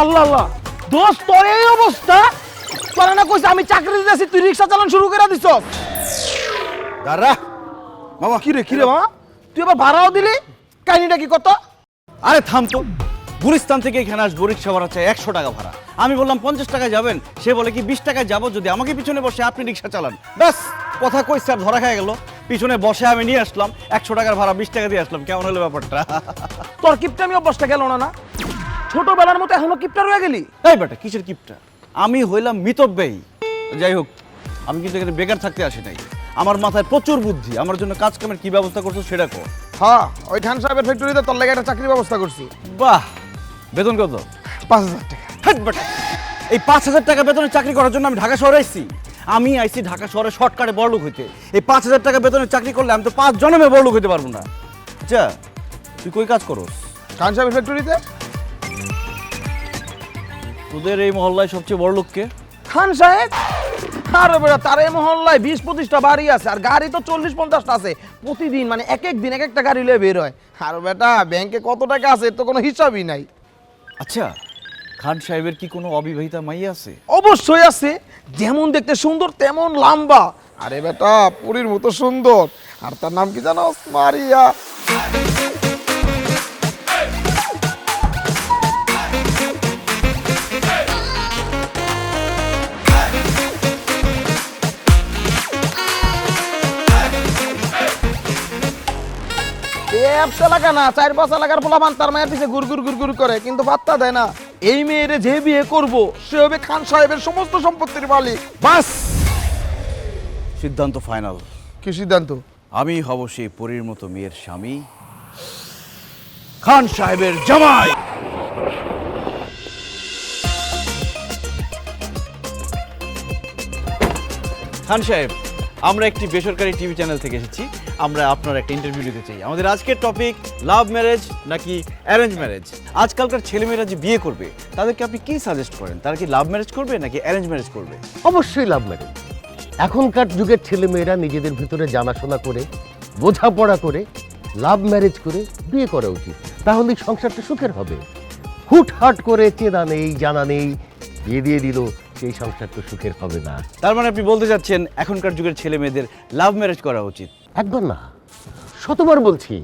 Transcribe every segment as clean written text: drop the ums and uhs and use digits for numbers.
আল্লাহ আল্লাহ আল্লাহ দোস্ত তোর এই অবস্থা তোরা না কইছ আমি চাকরি দিতেছি তুই রিক্সা চালান শুরু করে দিছ দাঁড়া মামা। কি রে মামা তুই আবার ভাড়াও দিলি কাহিনীটা কি কত আরে থাম তো, গুলিস্তান থেকে এখানে আসবো, রিক্সা ভাড়া চাই 100 টাকা ভাড়া। আমি বললাম 50 টাকায় যাবেন, সে বলে কি 20 টাকায় যাবো যদি আমাকে পিছনে বসে আপনি রিক্সা চালান। ব্যাস কথা কইছে আর ধরা খাই গেল। পিছনে বসে আমি নিয়ে আসলাম 100 টাকার ভাড়া, 20 টাকা দিয়ে আসলাম। কেমন হলো ব্যাপারটা? তোর কিপটা আমি অভ্যাসটা গেল না ছোটবেলার মতো এখনো কিপটা রয়ে গেলি। এই বেটা কিসের কিপটা? আমি হইলাম মিতব্যয়ী। যাই হোক, আমি কিন্তু এখানে বেকার থাকতে আসি নাই। আমার মাথায় প্রচুর বুদ্ধি। আমার জন্য কাজ কামের কি ব্যবস্থা করছো সেটা কো। হ্যাঁ ওই খান সাহেবের ফ্যাক্টরিতে তোর লেগে একটা চাকরির ব্যবস্থা করছি। বাহ, বেতন কত? 5000 টাকা। হাট বেটা, এই 5000 টাকা বেতনে চাকরি করার জন্য আমি ঢাকা শহরে আইছি। আমি আইছি ঢাকা শহরে শর্টকাটে বড়লোক হইতে। এই 5000 টাকা বেতনে চাকরি করলে আমি তো 5 জন্মে বড়লোক হইতে পারবো না। আচ্ছা তুই কই কাজ করস? খান সাহেবের ফ্যাক্টরিতে। তোদের এই মহল্লায় সবচেয়ে বড়লোক কে? খান সাহেব। আরে বেটা তার এই মহল্লায় 20-25টা বাড়ি আছে আর গাড়ি তো 40-50টা আছে প্রতিদিন, মানে এক এক দিন এক একটা গাড়ি লয়ে বের হয়। আর বেটা ব্যাংকে কত টাকা আছে এর তো কোনো হিসাবই নাই। আচ্ছা খান সাহেবের কি কোনো অবিবাহিতা মাইয়া আছে? অবশ্যই আছে, যেমন দেখতে সুন্দর তেমন লম্বা। আরে বেটা পুরীর মতো সুন্দর। আর তার নাম কি জানো? মারিয়া। এলাকা না 4-5 এলাকার পোলাপান তার মায়ের পিছে গুড় করে, কিন্তু পাত্তা দেয় না। এই মেয়েরে যে বিয়ে করবো সে হবে খান সাহেবের সমস্ত সম্পত্তির মালিক। বাস, সিদ্ধান্ত ফাইনাল। কি সিদ্ধান্ত? আমি হব সেই পরীর মতো মেয়ের স্বামী, খান সাহেবের জামাই। খান সাহেব, আমরা একটি বেসরকারি টিভি চ্যানেল থেকে এসেছি। আমরা আপনার একটা ইন্টারভিউ নিতে চাই। আমাদের আজকের টপিক লাভ ম্যারেজ নাকি অ্যারেঞ্জ ম্যারেজ। আজকালকার ছেলেমেয়েরা যে বিয়ে করবে তাদেরকে আপনি কি সাজেস্ট করেন? তারা কি লাভ ম্যারেজ করবে নাকি অ্যারেঞ্জ ম্যারেজ করবে? অবশ্যই লাভ ম্যারেজ। এখনকার যুগের ছেলেমেয়েরা নিজেদের ভিতরে জানাশোনা করে বোঝাপড়া করে লাভ ম্যারেজ করে বিয়ে করা উচিত, তাহলে সংসারটা সুখের হবে। হুটহাট করে চেনা নেই জানা নেই বিয়ে দিয়ে দিল, সেই সংসার তো সুখের হবে না। তার মানে আপনি বলতে চাচ্ছেন এখনকার যুগের ছেলে মেয়েদের লাভ ম্যারেজ করা উচিত? একবার না, শতবার বলছি,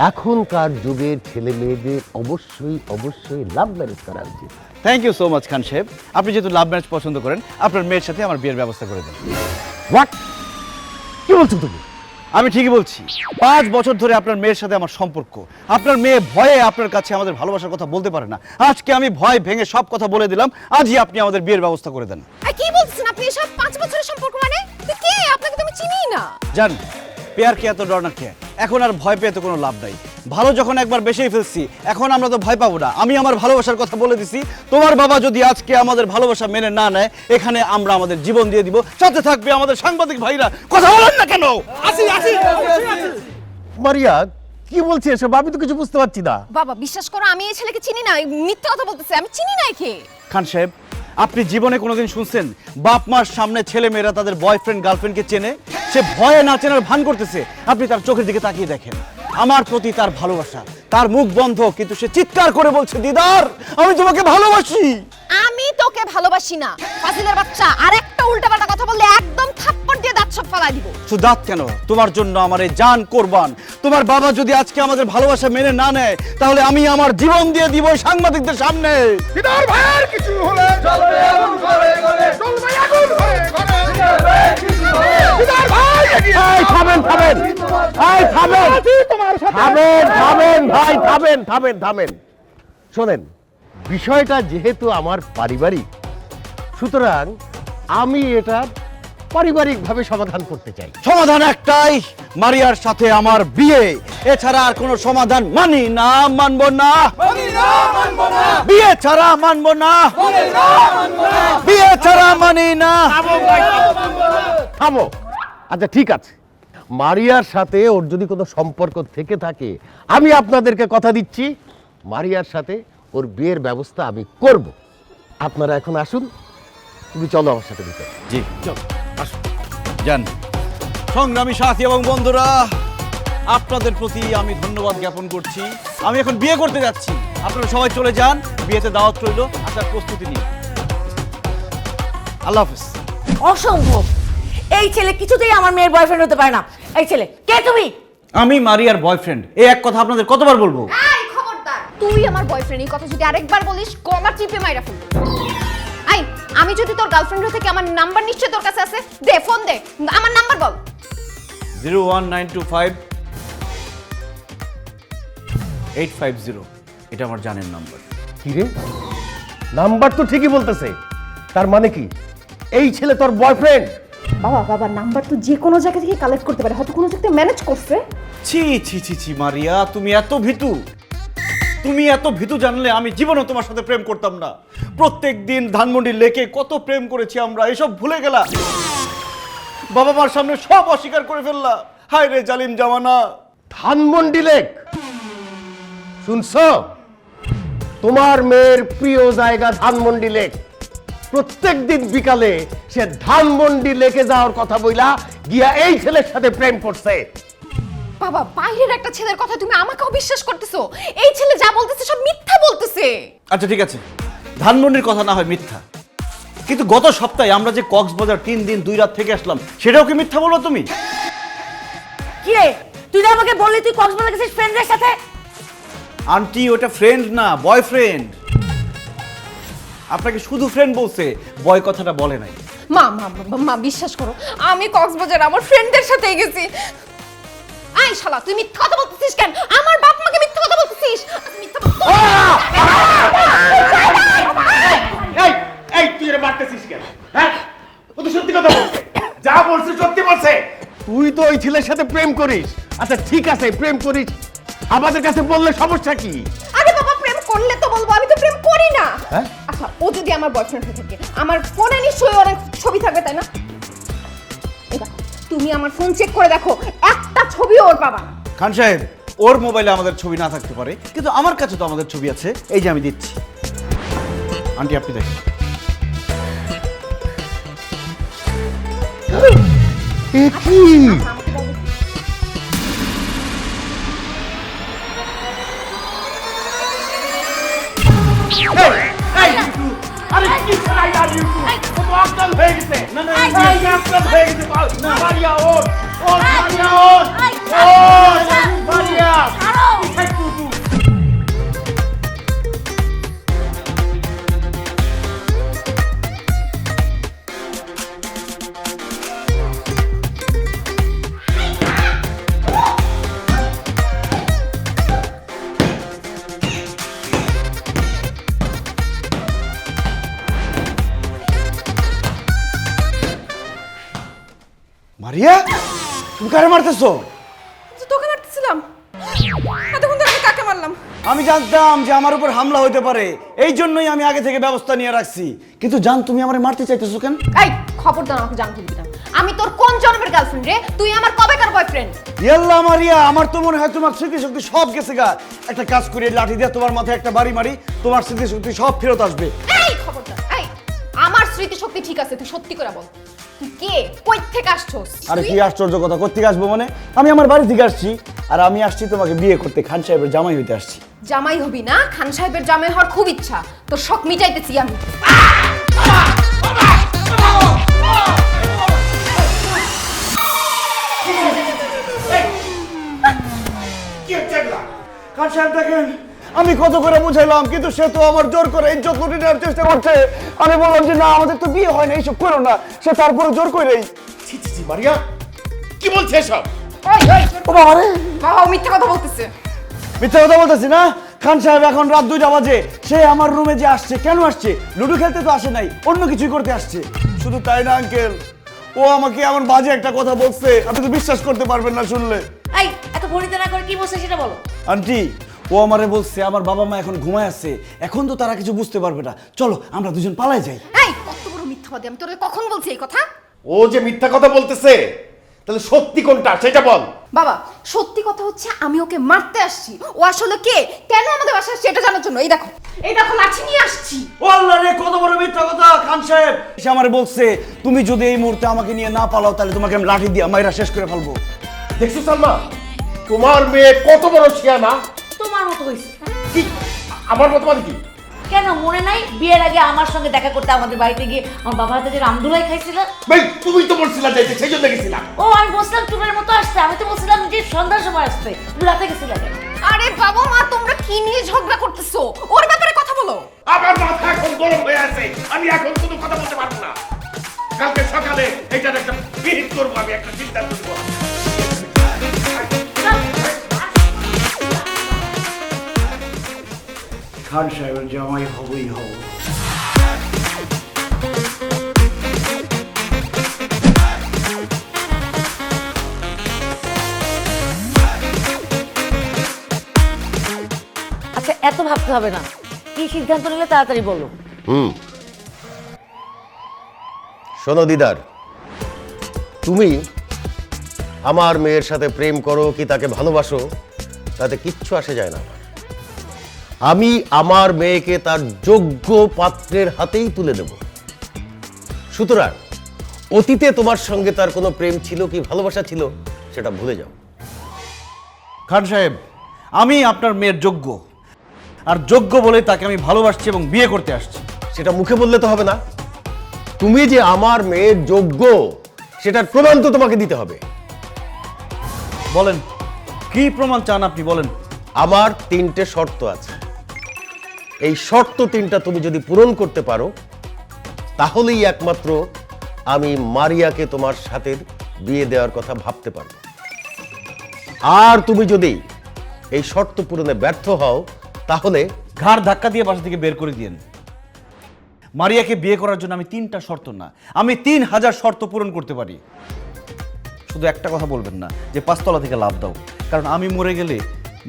এখনকার যুগের ছেলে মেয়েদের অবশ্যই অবশ্যই লাভ ম্যারেজ করা উচিত। থ্যাংক ইউ সো মাচ খান সাহেব। আপনি যেহেতু লাভ ম্যারেজ পছন্দ করেন, আপনার মেয়ের সাথে আমার বিয়ের ব্যবস্থা করে দেন। হোয়াট? কি বলছো তুমি? আমি ঠিকই বলছি। 5 বছর ধরে আপনার মেয়ের সাথে আমার সম্পর্ক। আপনার মেয়ে ভয়ে আপনার কাছে আমাদের ভালোবাসার কথা বলতে পারে না। আজকে আমি ভয় ভেঙে সব কথা বলে দিলাম। আজই আপনি আমাদের বিয়ের ব্যবস্থা করে দেন। কি বলছেন আপনি? এসব 5 বছরের সম্পর্ক মানে? তুই কে? আপনাকে তো আমি চিনিই না। জান, পেয়ার কে এত ডর না কে? এখন আর ভয় পেয়ে তো কোনো লাভ নাই। ভালো যখন একবার বেসেই ফেলছি, এখন আমরা তো ভয় পাবো না। আমি আমার ভালোবাসার কথা বলে দিছি। তোমার বাবা যদি আজকে আমাদের ভালোবাসা মেনে না নেয়, এখানে আমরা আমাদের জীবন দিয়ে দিব। সাথে থাকবে আমাদের সাংবাদিক ভাইরা। কথা বলেন না কেন? মারিয়া কি বলছে এসব? আমি তো কিছু বুঝতে পারছি না। বাবা বিশ্বাস করো, আমি এই ছেলেকে চিনি না। মিথ্যা কথা বলতেছে, আমি চিনি না একে। খান সাহেব, আপনি জীবনে কোনোদিন শুনছেন বাপ মার সামনে ছেলে মেয়েরা তাদের বয়ফ্রেন্ড গার্লফ্রেন্ডকে চেনে? সে ভয়ে না চেনার ভান করতেছে। আপনি তার চোখের দিকে তাকিয়ে দেখেন। আমার প্রতি তার ভালোবাসা, তার মুখ বন্ধ, কিন্তু সে চিৎকার করে বলছে, দিদার আমি তোমাকে ভালোবাসি। আমি তোকে ভালোবাসি না ফাজিলের বাচ্চা। আর একটা উল্টাপাল্টা কথা বললে একদম থাপ্পড় দিয়ে দাঁত সব ফালাই দিব। শুধু দাঁত কেন, তোমার জন্য আমার এই জান কোরবান। তোমার বাবা যদি আজকে আমাদের ভালোবাসা মেনে না নেয়, তাহলে আমি আমার জীবন দিয়ে দিব সাংবাদিকদের সামনে। দিদার ভাইয়ের কিছু হলে চলবে আগুন করে গলে, চলবে আগুন করে গলে, কিছু হলে দিদার ভাই এগিয়ে। এই থামেন থামেন, এই থামেন, তোমার সাথে থামেন থামেন ভাই, থামেন থামেন থামেন। শোনেন, বিষয়টা যেহেতু আমার পারিবারিক, সুতরাং আমি এটা পারিবারিকভাবে সমাধান করতে চাই। সমাধান একটাই, মারিয়ার সাথে আমার বিয়ে। এছাড়া আর কোনো সমাধান মানি না, মানবো না। বিয়ে ছাড়া মানবো না, বিয়ে ছাড়া মানি না। থামো। আচ্ছা ঠিক আছে, মারিয়ার সাথে ওর যদি কোনো সম্পর্ক থেকে থাকে, আমি আপনাদেরকে কথা দিচ্ছি মারিয়ার সাথে ওর বিয়ের ব্যবস্থা আমি করব। আপনারা এখন আসুন, তুমি চলো আমার সাথে ভিতরে। জি চল, আসুন যান। সংগ্রামী সাথী এবং বন্ধুরা, আপনাদের প্রতি আমি ধন্যবাদ জ্ঞাপন করছি। আমি এখন বিয়ে করতে যাচ্ছি। আপনারা সবাই চলে যান, বিয়েতে দাওয়াত রইল, আসার প্রস্তুতি নিন। আল্লাহ হাফেজ। অসম্ভব, এই ছেলে কিছুতেই আমার মেয়ের বয়ফ্রেন্ড হতে পারে না। এই ছেলে কে তুমি? আমি মারিয়ার বয়ফ্রেন্ড, এই এক কথা আপনাদের কতবার বলবো? এই খবরদার, তুই আমার বয়ফ্রেন্ড এই কথা যদি আরেকবার বলিস গলা টিপে মাইরা ফেলবো। আই, আমি যদি তোর গার্লফ্রেন্ড হতে কি আমার নাম্বার নিশ্চয় তোর কাছে আছে, দে ফোন দে, আমার নাম্বার বল। 01925 850, এটা আমার জানের নাম্বার। কি রে, নাম্বার তো ঠিকই বলতেছে, তার মানে কি এই ছেলে তোর বয়ফ্রেন্ড? বাবা নাম্বার তো যে কোনো জায়গা থেকে কালেক্ট করতে পারে, হয়তো কোনো জায়গাতে ম্যানেজ করছে। ছি ছি ছি ছি মারিয়া, তুমি এত ভীতু। তুমি এত ভীতু জানলে আমি জীবনও তোমার সাথে প্রেম করতাম না। প্রত্যেক দিন ধানমন্ডি লেকে কত প্রেম করেছি আমরা, এসব ভুলে গেলা। বাবা মার সামনে সব অস্বীকার করে ফেললা। হায় রে জালিম জামানা। ধানমন্ডি লেক, শুনছো? তোমার মেয়ের প্রিয় জায়গা ধানমন্ডি লেক। প্রত্যেক দিন বিকালে সে ধানমন্ডি লেকে যাওয়ার কথা বইলা গিয়া এই ছেলের সাথে প্রেম করছে। বাবা, বাইরের একটা ছেলের কথা তুমি আমাকেও বিশ্বাস করতেছো? এই ছেলে যা বলতেছে সব মিথ্যা বলতেছে। আচ্ছা ঠিক আছে, ধানমন্ডির কথা না হয় মিথ্যা, কিন্তু গত সপ্তাহে আমরা যে কক্সবাজার 3 দিন 2 রাত থেকে আসলাম, সেটাও কি মিথ্যা বলো তুমি? কি রে, তুই না আমাকে বললি তুই কক্সবাজার গেছিস ফ্রেন্ডদের সাথে? আন্টি ওটা ফ্রেন্ড না, বয়ফ্রেন্ড। আপনাকে শুধু ফ্রেন্ড বলছে, বয় কথাটা বলে নাই। মা বিশ্বাস করো, আমি কক্সবাজার আমার ফ্রেন্ডদের সাথে গেছি। আই শালা, তুই মিথ্যা কথা বলতেছিস কেন? আমার বাপ মাকে মিথ্যা কথা বলতেছিস? মিথ্যা এই তুই এর মারতেছিস কেন? হ্যাঁ, ও তো সত্যি কথা বলছে, যা বলছে সত্যি বলছে। তুই তো ওই ছেলের সাথে প্রেম করিস। আচ্ছা ঠিক আছে, প্রেম করিস, আমাদের কাছে বললে সমস্যা কি? আরে বাবা, প্রেম করলে তো বলবো, আমি তো প্রেম করি না। হ্যাঁ? আচ্ছা, ও যদি আমার বয়ফ্রেন্ড হয়ে থাকে, আমার ফোনে নিশ্চয়ই অনেক ছবি থাকবে, তাই না? এবার তুমি আমার ফোন চেক করে দেখো, একটা ছবিও ওর পাবা না। খান সাহেব, ওর মোবাইলে আমাদের ছবি না থাকতে পারে, কিন্তু আমার কাছে তো আমাদের ছবি আছে। এই যে আমি দিচ্ছি, আন্টি আপনি দেখেন। এ কি? আরে কি চাই আর ইউটিউব ও পাগল হয়ে গেছে। না না পাগল হয়ে গেছে। মারিয়া ওর মারিয়া ওর মারিয়া ছাড়ো। মারিয়া, তুমি কারে মারতেছো? তোকে মারতেছিলাম। এতক্ষণ ধরে আমি কাকে মারলাম? আমি জানতাম যে আমার উপর হামলা হতে পারে, এই জন্যই আমি আগে থেকে ব্যবস্থা নিয়ে রাখছি। কিন্তু জান, তুমি আমারে মারতে চাইতেছো কেন? এই খবরদার আমাকে জানতে দিবি না। আমি তোর কোন জন্মের গার্লফ্রেন্ড রে? তুই আমার কবেকার বয়ফ্রেন্ড? ইয়াল্লা মারিয়া, আমার তো মনে হয় তোমার স্মৃতিশক্তি সব গেছে গা। একটা কাজ করি, লাঠি দিয়ে তোমার মাথায় একটা বাড়ি মারি, তোমার স্মৃতিশক্তি সব ফেরত আসবে। এই খবরদার, এই আমার স্মৃতিশক্তি ঠিক আছে, তুই সত্যি করে বল, তুই কে, কই থেকে আসছস? আরে কি আশ্চর্য কথা, কোত্থেকে আসবো মানে? আমি আমার বাড়ি থেকে আসছি, আর আমি আসছি তোমাকে বিয়ে করতে, খান সাহেবের জামাই হইতে আসছি। জামাই হবি না? খান সাহেবের জামাই হওয়ার খুব ইচ্ছা, তোর শখ মিটাইতেছি আমি। খান সাহেব দেখেন, আমি কত করে বুঝাইলাম, কিন্তু সে তো আমার জোর করে ইজ্জত লুটে নেওয়ার চেষ্টা করছে। আমি বললাম যে না, আমাদের তো বিয়ে হয় না, এইসব করো না। সে তারপরে জোর করেই। ছি ছি ছি, মারিয়া কি বলছে এসব? বাবা মিথ্যা কথা বলতেছে। মিথ্যা কথা বলতেছি না। খান সাহেব এখন রাত 2টা বাজে, সে আমার রুমে যে আসছে, কেন আসছে? লুডো খেলতে তো আসে নাই, অন্য কিছুই করতে আসছে। শুধু তাই না আঙ্কেল, ও আমাকে এমন বাজে একটা কথা বলছে, আপনি তো বিশ্বাস করতে পারবেন না শুনলে। এই এত ভরিতে না করে কি বলছিস সেটা বলো। আন্টি, ও আমারে বলছে আমার বাবা মা এখন ঘুমায় আছে, এখন তো তারা কিছু বুঝতে পারবে না, চলো আমরা দুজন পালাই যাই। এই কত বড় মিথ্যাবাদী, আমি তোরে কখন বলছি এই কথা? ও যে মিথ্যা কথা বলতেছে, তাহলে সত্যি কোনটা সেটা বল। বাবা সত্যি কথা হচ্ছে আমি ওকে মারতে আসছি। ও আসলে কে, কেন আমাদের বাসায় আসছে এটা জানার জন্য। এই দেখো লাঠি নিয়ে আসছি। ও আল্লাহ রে, কত বড় মিথ্যা কথা! খান সাহেব সে আমারে বলছে তুমি যদি এই মুহূর্তে আমাকে নিয়ে না পালাও, তাহলে তোমাকে আমি লাঠি দিয়ে মাইরা শেষ করে ফেলবো। দেখছো সালমা, তোমার মেয়ে কত বড় শিয়ানা। তোমার মতো হইছে। কি আমার মতো মানে কি? কেন মনে নাই বিয়ের আগে আমার সঙ্গে দেখা করতে আমাদের বাড়িতে গিয়ে আমার বাবার হাতে যে রামদুলাই খাইছিল? ভাই তুমি তো বলছিলা যাইতে, সেই জন্য গেছিলাম। ও আমি বলছিলাম টুনের মতো আসতে, আমি তো বলছিলাম যে সন্ধ্যার সময় আসতে, তুমি রাতে গেছিলে কেন? আরে বাবা মা তোমরা কি নিয়ে ঝগড়া করতেছো? ওর ব্যাপারে কথা বলো। আমার মাথা এখন গরম হয়ে আছে, আমি এখন কোনো কথা বলতে পারবো না। কালকে সকালে এটার একটা বিহিত করবো, আমি একটা সিদ্ধান্ত নেবো। খান সাহেবের জামাই হবই হব। আচ্ছা এত ভাবতে হবে না, কি সিদ্ধান্ত নিলে তাড়াতাড়ি বলো। শোনো দিদার, তুমি আমার মেয়ের সাথে প্রেম করো কি তাকে ভালোবাসো তাতে কিচ্ছু আসে যায় না আমার। আমি আমার মেয়েকে তার যোগ্য পাত্রের হাতেই তুলে দেব। সুতরাং অতীতে তোমার সঙ্গে তার কোনো প্রেম ছিল কি ভালোবাসা ছিল সেটা ভুলে যাও। খান সাহেব, আমি আপনার মেয়ের যোগ্য, আর যোগ্য বলে তাকে আমি ভালোবাসছি এবং বিয়ে করতে আসছি। সেটা মুখে বললে তো হবে না, তুমি যে আমার মেয়ের যোগ্য সেটার প্রমাণ তো তোমাকে দিতে হবে। বলেন কি প্রমাণ চান আপনি, বলেন। আমার 3টে শর্ত আছে, এই শর্ত 3টা তুমি যদি পূরণ করতে পারো তাহলেই একমাত্র আমি মারিয়াকে তোমার সাথে বিয়ে দেওয়ার কথা ভাবতে পারবো। আর তুমি যদি এই শর্ত পূরণে ব্যর্থ হও তাহলে ঘাড় ধাক্কা দিয়ে বাসা থেকে বের করে দিয়েন। মারিয়াকে বিয়ে করার জন্য আমি 3টা শর্ত না, আমি 3000 শর্ত পূরণ করতে পারি। শুধু একটা কথা বলবেন না যে 5 তলা থেকে লাফ দাও, কারণ আমি মরে গেলে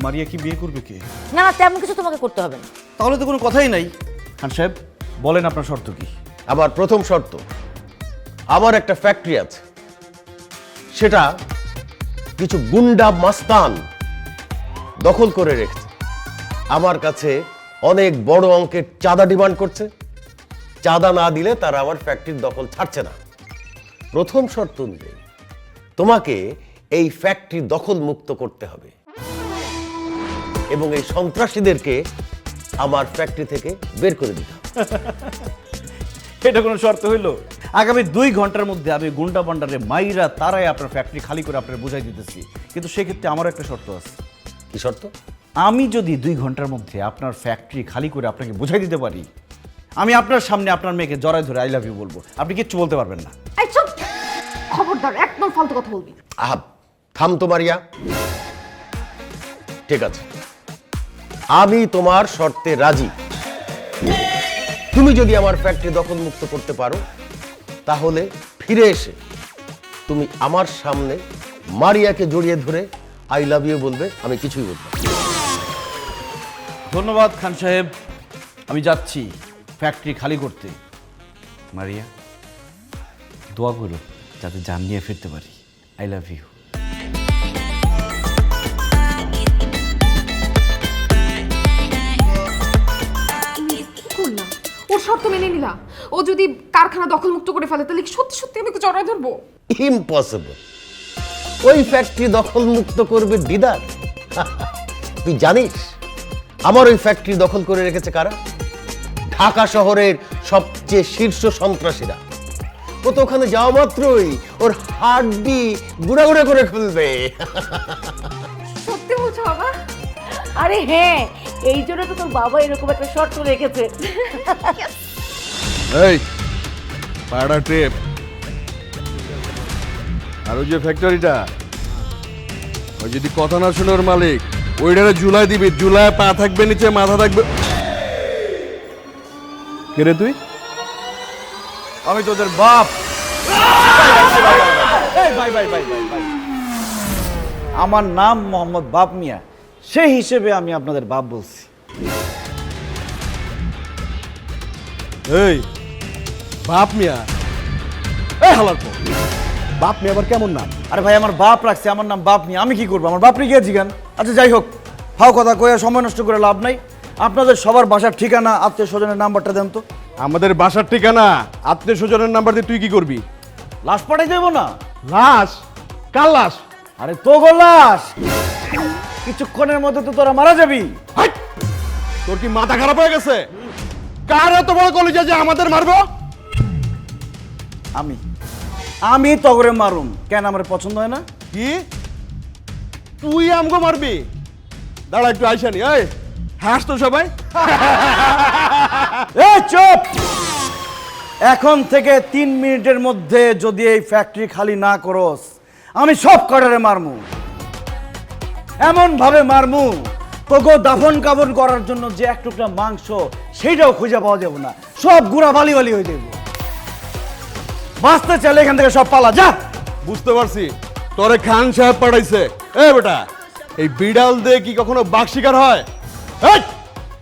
মারিয়া কি বিয়ে করবে কে? না না, তেমন কিছু তোমাকে করতে হবে না। তাহলে তো কোনো কথাই নাই। খান সাহেব বলেন আপনার শর্ত কি? আমার প্রথম শর্ত, আমার একটা ফ্যাক্টরি আছে, সেটা কিছু গুন্ডা মাস্তান দখল করে রেখেছে। আমার কাছে অনেক বড় অঙ্কের চাঁদা ডিমান্ড করছে, চাঁদা না দিলে তারা আমার ফ্যাক্টরির দখল ছাড়ছে না। প্রথম শর্ত অনুযায়ী তোমাকে এই ফ্যাক্টরি দখল মুক্ত করতে হবে এবং এই সন্ত্রাসীদেরকে আমার ফ্যাক্টরি থেকে বের করে দিতে হবে। এটা কোনো শর্ত হইল? আগামী 2 ঘন্টার মধ্যে আমি গুন্ডা বান্ডারে মাইরা তারাই আপনার ফ্যাক্টরি খালি করে আপনার বুঝাই দিতেছি, কিন্তু সেক্ষেত্রে আমারও একটা শর্ত আছে। কি শর্ত? আমি যদি 2 ঘন্টার মধ্যে আপনার ফ্যাক্টরি খালি করে আপনাকে বুঝাই দিতে পারি, আমি আপনার সামনে আপনার মেয়েকে জড়ায় ধরে আই লাভ ইউ বলবো, আপনি কিচ্ছু বলতে পারবেন না। এই চুপ, খবরদার একদম ফালতু কথা বলবি। আহা, থাম তো মারিয়া। ঠিক আছে, আমি তোমার শর্তে রাজি। তুমি যদি আমার ফ্যাক্টরি দখল মুক্ত করতে পারো তাহলে ফিরে এসে তুমি আমার সামনে মারিয়াকে জড়িয়ে ধরে আই লাভ ইউ বলবে, আমি কিছুই বলবো না। ধন্যবাদ খান সাহেব, আমি যাচ্ছি ফ্যাক্টরি খালি করতে। মারিয়া দোয়া করো যাতে জান নিয়ে ফিরতে পারি। I love you. করলাম ওর শর্ত মেনে নিলাম। ও যদি কারখানা দখল মুক্ত করে ফেলে তাহলে কি সত্যি সত্যি আমি জড়ায় ধরবো? ইম্পসিবল। ওই ফ্যাক্টরি দখল মুক্ত করবে দিদার। তুই জানিস আমার ওই ফ্যাক্টরি দখল করে রেখেছে কারা? ঢাকা শহরের সবচেয়ে শীর্ষ সন্ত্রাসীরা। ও তো ওখানে যাওয়া মাত্রই ওর হাড্ডি গুঁড়া গুঁড়া করে খুলবে। সত্যি বলছো বাবা? আরে হ্যাঁ, এই জন্য তো তোর বাবা এরকম একটা শর্ত রেখেছে। এই পাড়া ট্রেপ আর ওই যে ফ্যাক্টরিটা, ওই যদি কথা না শুনে ওর মালিক ওইটারে জুলাই দিবি, জুলাই পা থাকবে নিচে, মাথা থাকবে। কে রে তুই? আমি তোদের বাপ। এই ভাই ভাই ভাই ভাই ভাই, আমার নাম মোহাম্মদ বাপ মিয়া, সেই হিসেবে আমি আপনাদের বাপ বলছি। এই বাপ মিয়া, এই হালার পর বাপ মিয়া আবার কেমন নাম? আরে ভাই আমার বাপ রাখছে, আমার নাম বাপ মিয়া, আমি কি করবো? আমার বাপ রেখে জিগান। আচ্ছা যাই হোক, ফাও কথা কয়ে সময় নষ্ট করে লাভ নাই। আপনাদের সবার বাসার ঠিকানা, আত্মীয় স্বজনের নাম্বারটা দেন তো। আমাদের বাসার ঠিকানা, আত্মীয় স্বজনের নাম্বার দিয়ে তুই কি করবি? লাশ পাঠাই দেবো না? লাশ? কার লাশ? আরে তো গো লাশ, কিছুক্ষণের মধ্যে তো তোরা মারা যাবি। তোর কি মাথা খারাপ হয়ে গেছে? কার এত বড় কলিজা যে আমাদের মারবো? আমি তগরে মারুম কেন? আমার পছন্দ হয় না? কি তুই আমগো মারবি? দাঁড়া একটু আইসানি, এই হাস তো সবাই। এই চুপ! এখন থেকে 3 মিনিটের মধ্যে যদি এই ফ্যাক্টরি খালি না করস, আমি সব কটারে মারমু। এমন ভাবে মারমু তোকে দাফন কাফন করার জন্য যে এক টুকরা মাংস সেইটাও খুঁজে পাওয়া যাবে না, সব গুড়া বালি বালি হয়ে যাবে। বাঁচতে চাইলে এখান থেকে সব পালা যা। বুঝতে পারছি তোরে খান সাহেব পাঠাইছে। এ বেটা, এই বিড়াল দিয়ে কি কখনো বাঘ শিকার হয়? এই,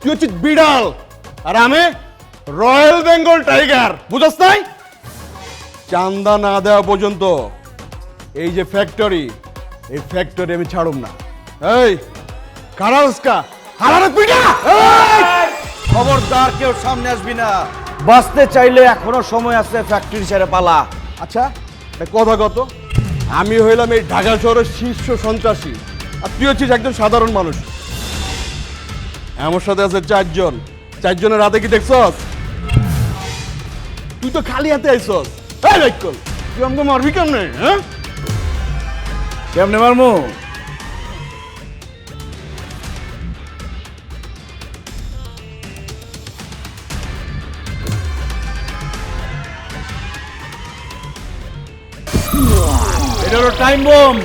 তুই হচ্ছিস বিড়াল আর আমি রয়্যাল বেঙ্গল টাইগার, বুঝছ নাই? চান্দা না দেওয়া পর্যন্ত এই যে ফ্যাক্টরি, এই ফ্যাক্টরি আমি ছাড়ুম না। এই কারাউস্কা হারারে পিটা! খবরদার কেউ সামনে আসবি না। বাঁচতে চাইলে এখনো সময় আছে, ফ্যাক্টরি ছেড়ে পালা। আচ্ছা একটা কথা কত, আমি হইলাম এই ঢাকা শহরের শীর্ষ সন্ত্রাসী আর তুই হচ্ছিস একজন সাধারণ মানুষ। আমার সাথে আছে 4 জন, 4 জনের হাতে কি দেখছস? তুই তো খালি হাতে আইছস। এই রাইকল, তুই আমাকে মারবি কেমনে? হ্যাঁ, কেমনে মারমু? এটা হলো টাইম বম।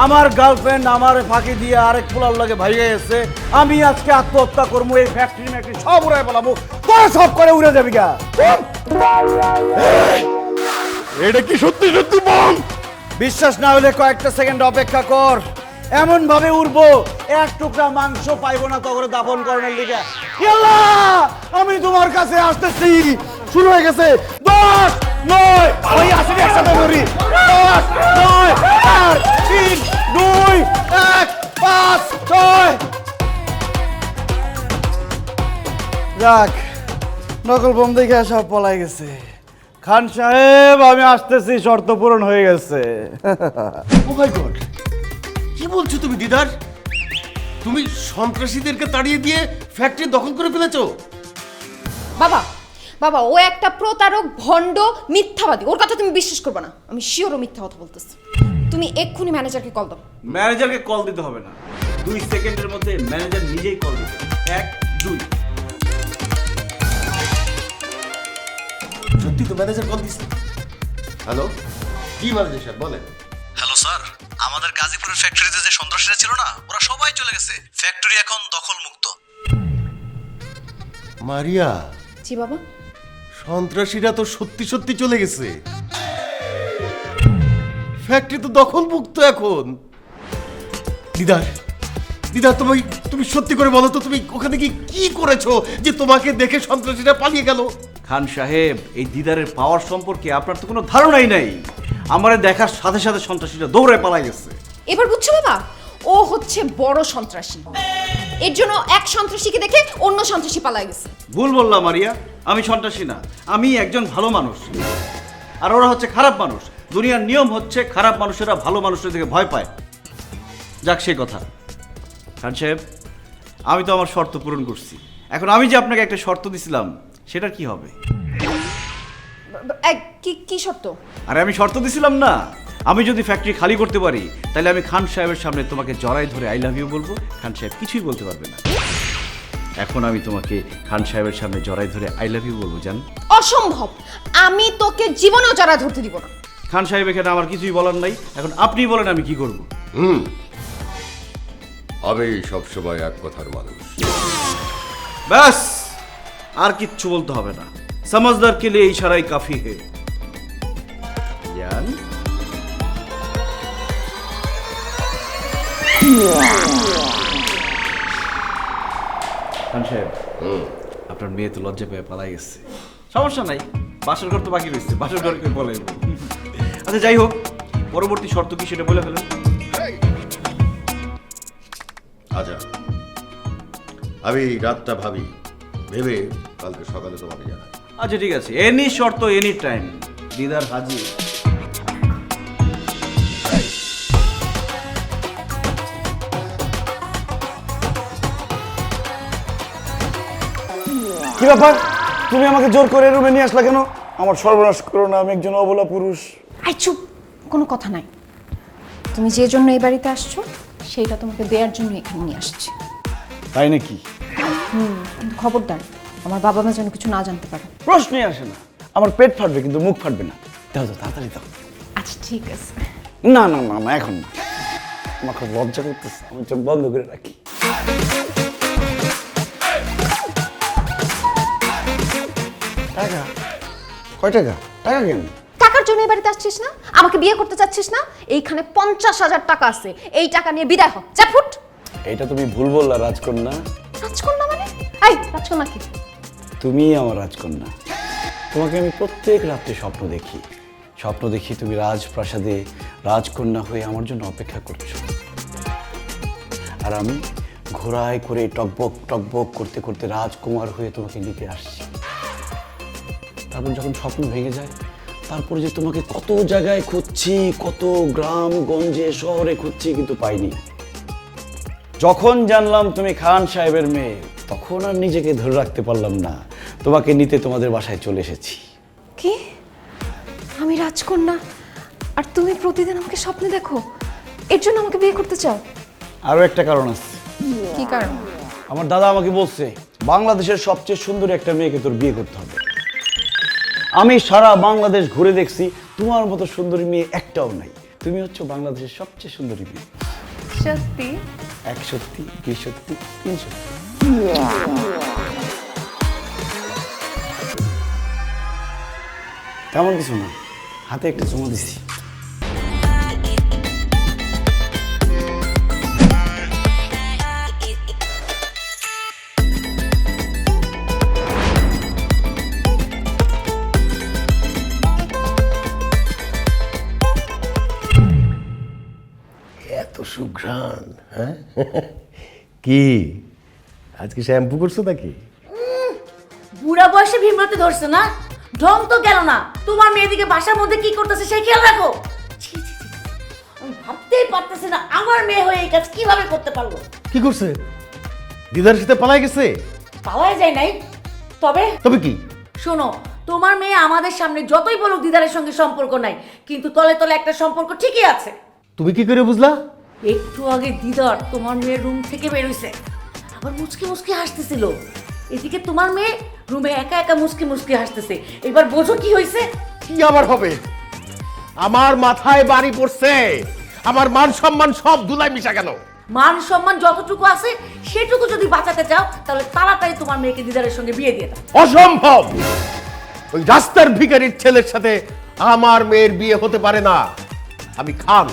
আমার গার্লফ্রেন্ড আমার ফাঁকি দিয়ে আরেক পোলার লাগে ভাইয়া গেছে। আমি আজকে আত্মহত্যা করবো, এই ফ্যাক্টরি ম্যাক্টরি সব উড়াই পেলাবো, তোরা সব করে উড়ে যাবি গা। এটা কি সত্যি সত্যি বম? বিশ্বাস না হলে কয়েকটা সেকেন্ড অপেক্ষা কর। এমন ভাবে উড়বো এক টুকরা মাংস পাইবো না তখন দাফন করার দিকে। আমি তোমার কাছে আসতেছি। শুরু হয়ে গেছে। 10, 9, ওই আসলে একসাথে ধরি। 10, 9, 8, 3, 2, 1, 5, 6। যাক, নকল বোম দেখে সব পলাই গেছে। খান সাহেব, আমি আসতেছি, শর্ত পূরণ হয়ে গেছে। ও মাই গড, কি বলছো তুমি দিদার? তুমি সন্ত্রাসীদেরকে তাড়িয়ে দিয়ে ফ্যাক্টরি দখল করে ফেলেছো? বাবা বাবা, ও একটা প্রতারক, ভণ্ড, মিথ্যাবাদী। ওর কথা তুমি বিশ্বাস করবে না। আমি শিওর ও মিথ্যা কথা বলতেছি। তুমি এক্ষুনি ম্যানেজারকে কল দাও। ম্যানেজারকে কল দিতে হবে না, 2 সেকেন্ডের মধ্যে ম্যানেজার নিজেই কল দিবে। 1, 2। সত্যি তো ম্যানেজার কল দিছে। হ্যালো, কি ম্যানেজার স্যার বলেন? হ্যালো স্যার, আমাদের গাজীপুরের ফ্যাক্টরিতে যে সন্ত্রাসীরা ছিল না, ওরা সবাই চলে গেছে। ফ্যাক্টরি এখন দখল মুক্ত। মারিয়া, জি বাবা। সন্ত্রাসীরা তো সত্যি সত্যি চলে গেছে। ফ্যাক্টরি তো দখল মুক্ত এখন। দিদার, দিদার, তুমি সত্যি করে বলো তো, তুমি ওখানে কি করেছো যে তোমাকে দেখে সন্ত্রাসীরা পালিয়ে গেল? খান সাহেব, এই দিদারের পাওয়ার সম্পর্কে আপনার তো কোনো ধারণাই নাই। আমারে দেখার সাথে সাথে সন্ত্রাসীরা দৌড়ে পালাই গেছে। এবার বুঝছো বাবা, ও হচ্ছে বড় সন্ত্রাসী। এর জন্য এক সন্ত্রাসীকে দেখে অন্য সন্ত্রাসী পালাই গেছে। ভুল বললাম মারিয়া, আমি সন্ত্রাসী না, আমি একজন ভালো মানুষ। আর ওরা হচ্ছে খারাপ মানুষ। দুনিয়ার নিয়ম হচ্ছে খারাপ মানুষেরা ভালো মানুষের দিকে ভয় পায়। যাক সেই কথা। খান সাহেব, আমি তো আমার শর্ত পূরণ করছি। এখন আমি যে আপনাকে একটা শর্ত দিছিলাম, সেটার কি হবে? কি শর্ত? আরে আমি শর্ত দিছিলাম না, আমি যদি ফ্যাক্টরি খালি করতে পারি তাহলে আমি খান সাহেবের সামনে তোমাকে জড়াই ধরে আই লাভ ইউ বলবো। খান সাহেব কিছুই বলতে পারবে না। এখন আমি তোমাকে খান সাহেবের সামনে জড়াই ধরে আই লাভ ইউ বলবো, জান? অসম্ভব, আমি তোকে জীবনেও জড়া ধরতে দিব না। খান সাহেব, এখানে আমার কিছুই বলার নাই। এখন আপনি বলেন আমি কি করব? আমি সবসময় এক কথার মানুষ। ব্যাস, আর কিচ্ছু বলতে হবে না। समझदार के लिए इशारा ही काफी है। জান, খান সাহেব, আপনার মেয়ে তো লজ্জা পেয়ে পালাই গেছে। সমস্যা নাই, বাসর ঘর তো বাকি রয়েছে, বাসর ঘরকে বলে। আচ্ছা যাই হোক, পরবর্তী শর্ত কি সেটা বলে ফেলেন। আচ্ছা, আমি রাতটা ভাবি, ভেবে কালকে সকালে তোমাকে জানাই। আচ্ছা ঠিক আছে, এনি শর্ত এনি টাইম। দিদার হাজির। কি ব্যাপার, তুমি আমাকে জোর করে রুমে নিয়ে আসলা কেন? আমার সর্বনাশ করো না, আমি একজন অবলা পুরুষ। আই চুপ, কোনো কথা নাই। তুমি যে জন্য এই বাড়িতে আসছো সেইটা তোমাকে দেওয়ার জন্য এখানে নিয়ে আসছি। তাই নাকি? কিন্তু খবরদার আমার বাবা মা যেন কিছু না জানতে পারে। প্রশ্নই আসে না, আমার পেট ফাটবে কিন্তু মুখ ফাটবে না। দাও দাও, তাড়াতাড়ি দাও। আচ্ছা ঠিক আছে। না না না না, এখন না, আমার খুব লজ্জা করতেছে, আমি চোখ বন্ধ করে রাখি। টাকা? কয় টাকা? টাকা কেন? টাকার জন্য এই বাড়িতে আসছিস না? আমাকে বিয়ে করতে চাচ্ছিস না? এইখানে 50,000 টাকা আছে, এই টাকা নিয়ে বিদায় হ। যা ফুট। এটা তুমি ভুল বললা রাজকন্যা। রাজকন্যা মানে? এই রাজকন্যা কি? তুমি আমার রাজকন্যা। তোমাকে আমি প্রত্যেক রাত্রে স্বপ্ন দেখি তুমি রাজপ্রাসাদে রাজকন্যা হয়ে আমার জন্য অপেক্ষা করছো, আর আমি ঘোড়ায় করে টকবক টকবক করতে করতে রাজকুমার হয়ে তোমাকে নিতে আসছি। তারপর যখন স্বপ্ন ভেঙে যায়, তারপরে যে তোমাকে কত জায়গায় খুঁজছি, কত গ্রাম গঞ্জে শহরে খুঁজছি, কিন্তু পাইনি। যখন জানলাম তুমি খান সাহেবের মেয়ে, তখন আর নিজেকে ধরে রাখতে পারলাম না, তোমাকে নিতে তোমাদের বাসায় চলে এসেছি। কি? আমি রাজকন্যা আর তুমি প্রতিদিন আমাকে স্বপ্নে দেখো, এর জন্য আমাকে বিয়ে করতে চাও? আরও একটা কারণ আছে। কি কারণ? আমার দাদা আমাকে বলছে বাংলাদেশের সবচেয়ে সুন্দর একটা মেয়েকে তোর বিয়ে করতে হবে। আমি সারা বাংলাদেশ ঘুরে দেখছি, তোমার মতো সুন্দরী মেয়ে একটাও নাই। তুমি হচ্ছে বাংলাদেশের সবচেয়ে সুন্দরী মেয়ে। সত্যি? 1 সত্যি, 2 সত্যি, 3 সত্যি। তেমন কিছু না, হাতে একটা চুমা দিছি। এত সুঘ্রাণ, হ্যাঁ? কি আজকে শ্যাম্পু করছো নাকি? বুড়া বয়সে ভীমরতি ধরছে না, ঢং তো গেল না। তোমার মেয়েদিকে বাসার মধ্যে কি করতেছে সেই খেয়াল রাখো। ছি, ছি, ছি। আমি ভাবতেই পারতেছি না আমার মেয়ে হয়ে এই কাজ কিভাবে করতে পারলো। কি করছে? দিদার সাথে পালাই গেছে? পাওয়াই যায় নাই। তবে তবে কি? শোনো, তোমার মেয়ে আমাদের সামনে যতই বলুক দিদারের সঙ্গে সম্পর্ক নাই, কিন্তু তলে তলে একটা সম্পর্ক ঠিকই আছে। তুমি কি করে বুঝলা? একটু আগে দিদার তোমার মেয়ের রুম থেকে বেরোইছে, আবার মুচকি মুচকি হাসতেছিল। এদিকে তোমার মেয়ে রুমে একা একা মুচকি মুচকি হাসতেছে। এবার বোঝো কি হয়েছে? কি আবার হবে? আমার মাথায় বাড়ি পড়ছে, আমার মান সম্মান সব ধুলাই মিশা গেল। মান সম্মান যতটুকু আছে সেটুকু যদি বাঁচাতে চাও, তাহলে তাড়াতাড়ি তোমার মেয়েকে দিদারের সঙ্গে বিয়ে দিয়ে দাও। অসম্ভব! ওই রাস্তার ভিখারির ছেলের সাথে আমার মেয়ের বিয়ে হতে পারে না। আমি খান,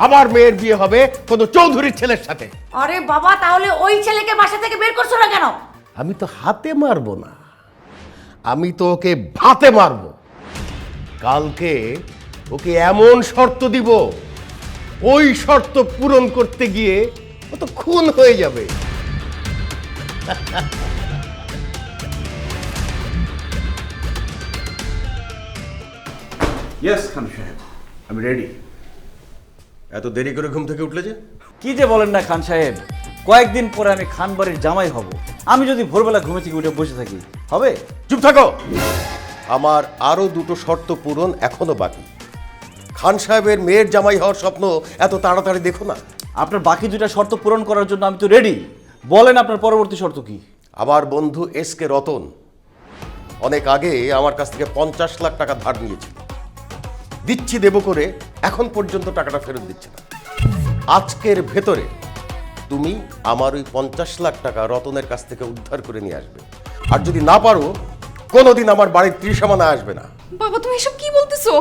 আমার মেয়ের বিয়ে হবে কোনো চৌধুরীর ছেলের সাথে। আরে বাবা, তাহলে ওই ছেলেকে বাসা থেকে বের করছো না কেন? আমি তো হাতে মারবো না, আমি তো ওকে ভাতে মারবো। কালকে ওকে এমন শর্ত দিব, ওই শর্ত পূরণ করতে গিয়ে ও তো খুন হয়ে যাবে। ইয়েস খান সাহেব, আমি রেডি। এত দেরি করে ঘুম থেকে উঠলে যে? কি যে বলেন না খান সাহেব, কয়েকদিন পরে আমি খান বাড়ির জামাই হব। আমি যদি ভোরবেলা ঘুমে থেকে উঠে বসে থাকি হবে? চুপ থাকো। আমার আরো দুটো শর্ত পূরণ এখনো বাকি। খান সাহেবের মেয়ের জামাই হওয়ার স্বপ্ন এত তাড়াতাড়ি দেখো না। আপনার বাকি 2টা শর্ত পূরণ করার জন্য আমি তো রেডি। বলেন আপনার পরবর্তী শর্ত কি? আমার বন্ধু এসকে রতন অনেক আগে আমার কাছ থেকে 50 লাখ টাকা ধার নিয়েছিল। দিচ্ছি দেব করে এখন পর্যন্ত টাকাটা ফেরত দিচ্ছে না। আজকের ভেতরে তুমি আমার ওই 50 লাখ টাকা রতনের কাছ থেকে উদ্ধার করে নিয়ে আসবে। আর যদি না পারো, কোনোদিন আমার বাড়ির ত্রিসীমানায় আসবে না। বাবা তুমি এসব কি বলতেছো?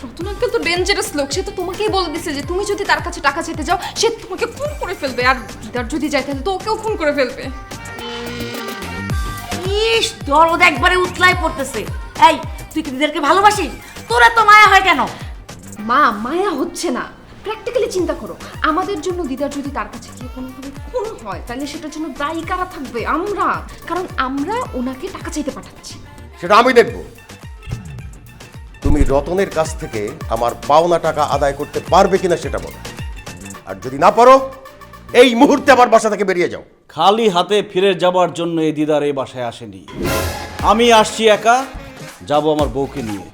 রতন আঙ্কেল তো ডেঞ্জারাস লোক, সে তো তোমাকেই বলে দিছে যে তুমি যদি তার কাছে টাকা চেতে যাও সে তোমাকে খুন করে ফেলবে, আর দিদার যদি যায় তাহলে তো ওকেও খুন করে ফেলবে। ইস, দরদ একবারে উতলাই পড়তেছে। এই, তুই কি দিদারকে ভালোবাসিস? তোর এত মায়া হয় কেন? মা, মায়া হচ্ছে না, প্র্যাকটিক্যালি চিন্তা করো। আমাদের জন্য দিদার যদি তার কাছে গিয়ে কোনোভাবে খুন হয়, তাহলে সেটার জন্য দায়ী কারা থাকবে? আমরা, কারণ আমরা ওনাকে টাকা চাইতে পাঠাচ্ছি। সেটা আমি দেখব। তুমি রতনের কাছ থেকে আমার পাওনা টাকা আদায় করতে পারবে কিনা সেটা বলো। আর যদি না পারো, এই মুহূর্তে আমার বাসা থেকে বেরিয়ে যাও। খালি হাতে ফিরে যাবার জন্য এই দিদার এই বাসায় আসেনি। আমি আসছি একা, যাব আমার বউকে নিয়ে।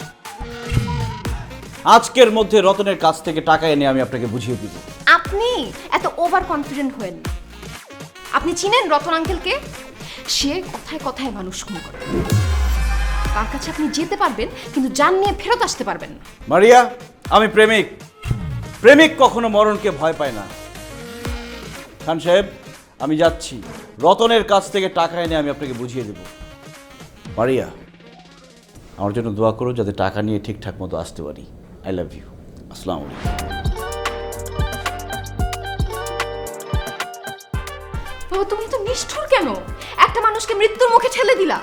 আজকের মধ্যে রতনের কাছ থেকে টাকা এনে আমি আপনাকে বুঝিয়ে দিব। আপনি এত ওভার কনফিডেন্ট হয়েন না। আপনি চিনেন রতন আঙ্কেলকে? সে কথায় কথায় মানুষ খুন করে। তার কাছে আপনি যেতে পারবেন, কিন্তু জান নিয়ে ফেরত আসতে পারবেন না। মারিয়া, আমি প্রেমিক। প্রেমিক কখনো মরণকে ভয় পায় না। খান সাহেব, আমি যাচ্ছি। রতনের কাছ থেকে টাকা এনে আমি আপনাকে বুঝিয়ে দেব। মারিয়া, আমার জন্য দোয়া করো যাতে টাকা নিয়ে ঠিকঠাক মতো আসতে পারি। I love you. আসসালামু আলাইকুম। বাবা, তুমি তো নিষ্ঠুর কেন? একটা মানুষকে মৃত্যুর মুখে ঠেলে দিলা।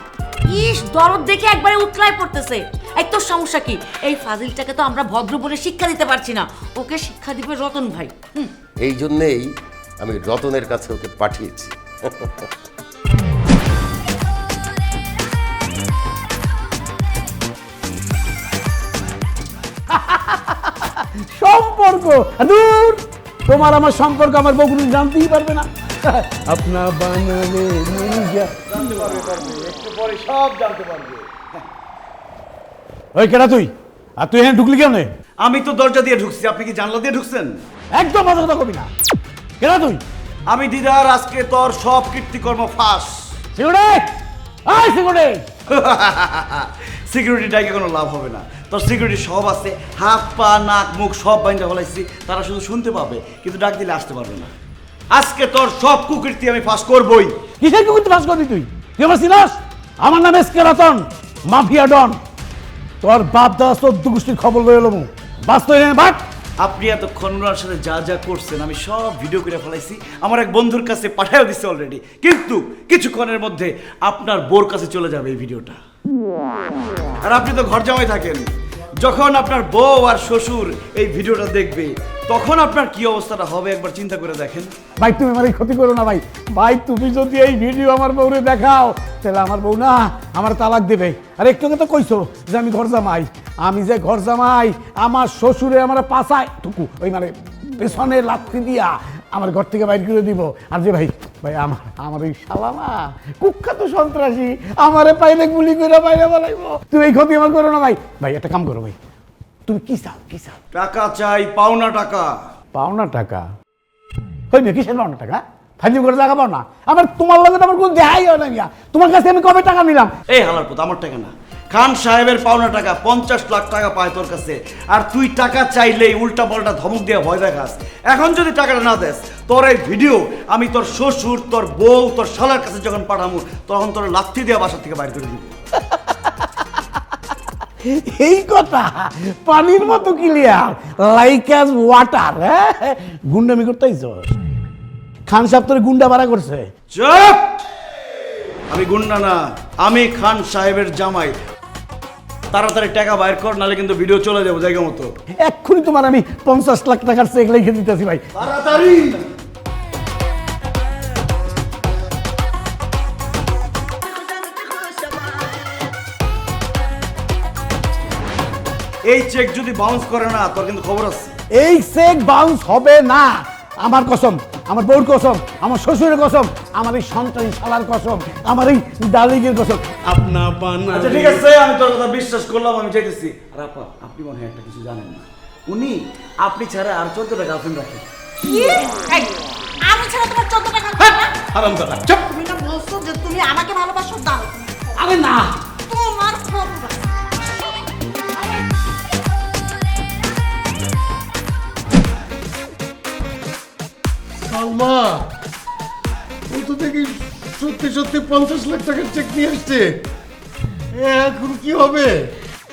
ইস, দরদ দেখে একবারে উতলায় পড়তেছে। এই তোর সমস্যা কি? এই ফাজিলটাকে তো আমরা ভদ্র বলে শিক্ষা দিতে পারছি না, ওকে শিক্ষা দিবে রতন ভাই। এই জন্যেই আমি রতনের কাছে ওকে পাঠিয়েছি। সম্পর্ক দূর, তোমার আমার সম্পর্ক আমার বউ কোনো জানতেই পারবে না। আপনা বানালে ওই কেনা তুই, আর তুই এখানে ঢুকলি কেন? আমি তো দরজা দিয়ে ঢুকছি, আপনি কি জানলা দিয়ে ঢুকছেন? একদম মাথা কথা কবি না। কেনা তুই? আমি দিদার আজকে তোর সব কীর্তিকর্ম ফাঁস। সিকিউরিটি, আয় সিকিউরিটি। সিকিউরিটি ডাইকে কোনো লাভ হবে না। তোর সিকিউরিটি সব আছে, হাত পা নাক মুখ সব বাইন্দা ফলাইছি। তারা শুধু শুনতে পাবে, কিন্তু ডাক দিলে আসতে পারবে না। আজকে তোর সব কুকীর্তি আমি ফাঁস করবই। কিসের কুকুরটি ফাঁস করবি তুই? তুই আমার চিনাস? আমার নাম এসকে রতন, মাফিয়া ডন। তোর বাপ দাদা 14 গোষ্ঠীর খবর লয়ে এলো বাস্তব বাট। আপনি এতক্ষণ ওনার সাথে যা যা করছেন আমি সব ভিডিও করে ফেলাইছি, আমার এক বন্ধুর কাছে পাঠাও দিচ্ছে অলরেডি। কিন্তু কিছুক্ষণের মধ্যে আপনার বোর কাছে চলে যাবে এই ভিডিওটা। আর আপনি তো ঘর জামাই থাকেন, যখন আপনার বউ আর শ্বশুর এই ভিডিওটা দেখবে তখন আপনার কি অবস্থাটা হবে একবার চিন্তা করে দেখেন। ভাই তুমি আমার ক্ষতি করো না ভাই। ভাই তুমি যদি এই ভিডিও আমার বউরে দেখাও তাহলে আমার বউ না আমার তালাক দেবে। আর একটু তো কইছো যে আমি ঘর জামাই, আমি যে ঘর জামাই আমার শ্বশুরে আমার পাছায় টুকু ওই মানে পেছনে লাথি দিয়া আমার ঘর থেকে বাইর করে দিব। আর যে ভাই ভাই আমার এই শালামা কুখ্যাত সন্ত্রাসী আমারে পাইলে গুলি করে বাইরে বলাইব। তুমি এই ক্ষতি আমার করো না ভাই। ভাই একটা কাম করো ভাই, তুমি কি চাও? কি চাও? টাকা চাই, পাওনা টাকা। পাওনা টাকা? হই না, কিসের পাওনা টাকা? ফাইজি করে টাকা পাও না? আমার তোমার লগে আমার কোনো দেখাই হয় না মিয়া। তোমার কাছে আমি কবে টাকা নিলাম? এই হালার পুত, আমার টাকা না, খান সাহেবের পাওনা টাকা। 50 লাখ টাকা পায় তোর কাছে, আর তুই টাকা চাইলেই উল্টা পাল্টা ধমক দিয়ে ভয় দেখাস। এখন যদি টাকাটা না দেস, তোর এই ভিডিও আমি তোর শ্বশুর, তোর বউ, তোর শালার কাছে যখন পাঠাবো তখন তোর লাথি দিয়ে বাসা থেকে বাইর করে দিব। এই কথা পানির মতো ক্লিয়ার, লাইক অ্যাজ ওয়াটার। হ্যাঁ, গুন্ডামি করতেইছ? খান সাহেব তোর গুন্ডা ভাড়া করছে? চুপ! আমি গুন্ডা না, আমি খান সাহেবের জামাই। তাড়াতাড়ি টাকা বাইর কর, নাহলে কিন্তু ভিডিও চলে যাবো জায়গা মতো। এক্ষুনি তোমার আমি 50 লাখ টাকার চেক লিখে দিতেছি ভাই। তাড়াতাড়ি! এই চেক যদি বাউন্স করে না, তোর কিন্তু খবর আছে। এই চেক বাউন্স হবে না। আমার কসম, আমার বউর কসম, আমার শ্বশুরের কসম, আমার এই সন্তানী শালার কসম, আমার এই ডালিগের কসম। আপনা বানা আচ্ছা ঠিক আছে, আমি তোর কথা বিশ্বাস করলাম, আমি চাইতেছি। আর আপা, আপনি মনে হয় একটা কিছু জানেন না, উনি আপনি ছাড়া আর 14টা গার্লফ্রেন্ড রাখে। কি? এই, আমি ছাড়া তোমার 14 টাকা না? হারাম দাদা চুপ। তুমি না বলছো যে তুমি আমাকে ভালোবাসো? দাও। আরে না, তোমার খবর। সালমা, ও তো দেখি সত্যি সত্যি 50 লাখ টাকার চেক নিয়ে আসছে। এখন কি হবে?